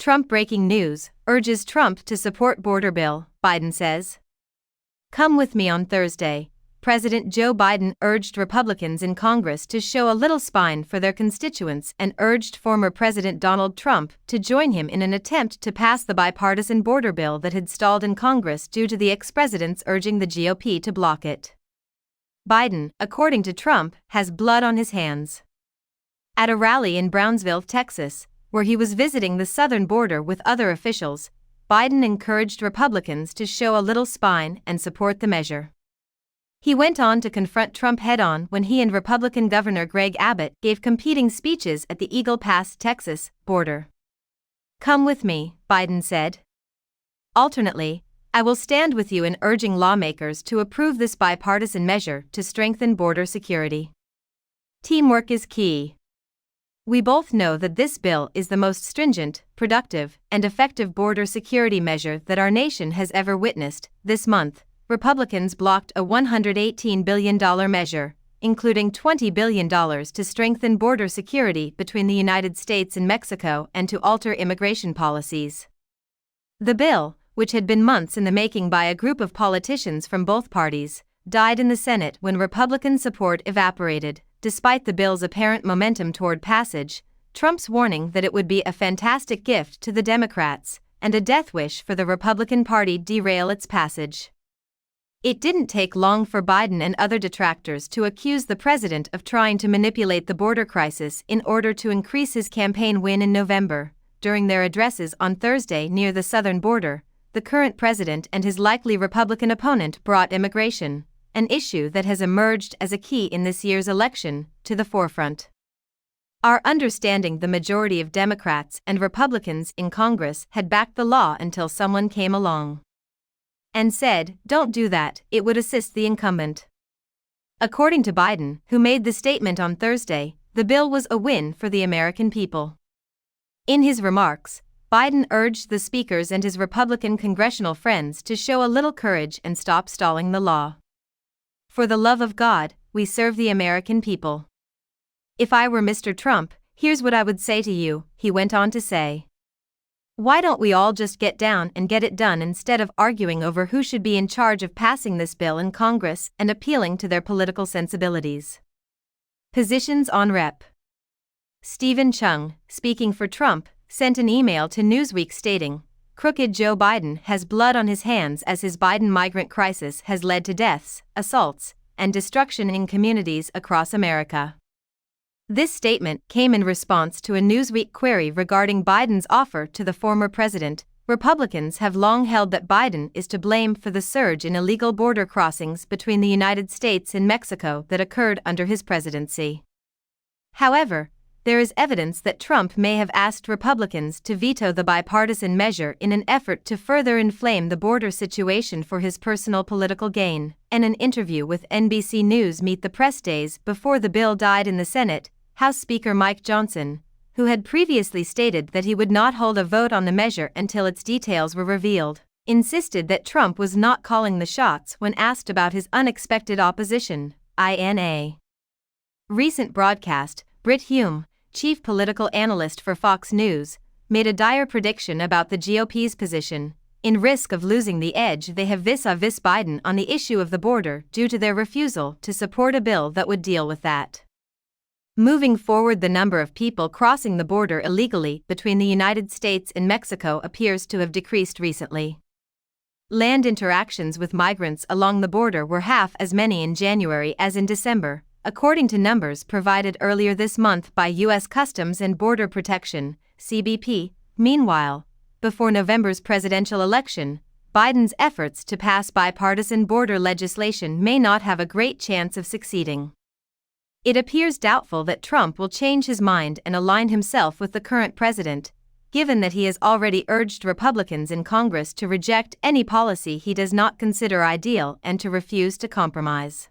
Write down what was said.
Trump breaking news, urges Trump to support border bill, Biden says. Come with me on Thursday. President Joe Biden urged Republicans in Congress to show a little spine for their constituents and urged former President Donald Trump to join him in an attempt to pass the bipartisan border bill that had stalled in Congress due to the ex-president's urging the GOP to block it. Biden, according to Trump, has blood on his hands. At a rally in Brownsville, Texas, where he was visiting the southern border with other officials, Biden encouraged Republicans to show a little spine and support the measure. He went on to confront Trump head-on when he and Republican Governor Greg Abbott gave competing speeches at the Eagle Pass, Texas, border. Come with me, Biden said. Alternately, I will stand with you in urging lawmakers to approve this bipartisan measure to strengthen border security. Teamwork is key. We both know that this bill is the most stringent, productive, and effective border security measure that our nation has ever witnessed. This month, Republicans blocked a $118 billion measure, including $20 billion to strengthen border security between the United States and Mexico and to alter immigration policies. The bill, which had been months in the making by a group of politicians from both parties, died in the Senate when Republican support evaporated. Despite the bill's apparent momentum toward passage, Trump's warning that it would be a fantastic gift to the Democrats and a death wish for the Republican Party derail its passage. It didn't take long for Biden and other detractors to accuse the president of trying to manipulate the border crisis in order to increase his campaign win in November. During their addresses on Thursday near the southern border, the current president and his likely Republican opponent brought immigration, an issue that has emerged as a key in this year's election, to the forefront. Our understanding the majority of Democrats and Republicans in Congress had backed the law until someone came along and said, "Don't do that, it would assist the incumbent." According to Biden, who made the statement on Thursday, the bill was a win for the American people. In his remarks, Biden urged the speakers and his Republican congressional friends to show a little courage and stop stalling the law. For the love of God, we serve the American people. If I were Mr. Trump, here's what I would say to you, he went on to say. Why don't we all just get down and get it done instead of arguing over who should be in charge of passing this bill in Congress and appealing to their political sensibilities? Positions on Rep. Stephen Chung, speaking for Trump, sent an email to Newsweek stating, "Crooked Joe Biden has blood on his hands as his Biden migrant crisis has led to deaths, assaults, and destruction in communities across America." This statement came in response to a Newsweek query regarding Biden's offer to the former president. Republicans have long held that Biden is to blame for the surge in illegal border crossings between the United States and Mexico that occurred under his presidency. However, there is evidence that Trump may have asked Republicans to veto the bipartisan measure in an effort to further inflame the border situation for his personal political gain. In an interview with NBC News Meet the Press days before the bill died in the Senate, House Speaker Mike Johnson, who had previously stated that he would not hold a vote on the measure until its details were revealed, insisted that Trump was not calling the shots when asked about his unexpected opposition. In a recent broadcast, Brit Hume, chief political analyst for Fox News, made a dire prediction about the GOP's position, in risk of losing the edge they have vis-a-vis Biden on the issue of the border due to their refusal to support a bill that would deal with that. Moving forward, the number of people crossing the border illegally between the United States and Mexico appears to have decreased recently. Land interactions with migrants along the border were half as many in January as in December, according to numbers provided earlier this month by U.S. Customs and Border Protection, CBP. Meanwhile, before November's presidential election, Biden's efforts to pass bipartisan border legislation may not have a great chance of succeeding. It appears doubtful that Trump will change his mind and align himself with the current president, given that he has already urged Republicans in Congress to reject any policy he does not consider ideal and to refuse to compromise.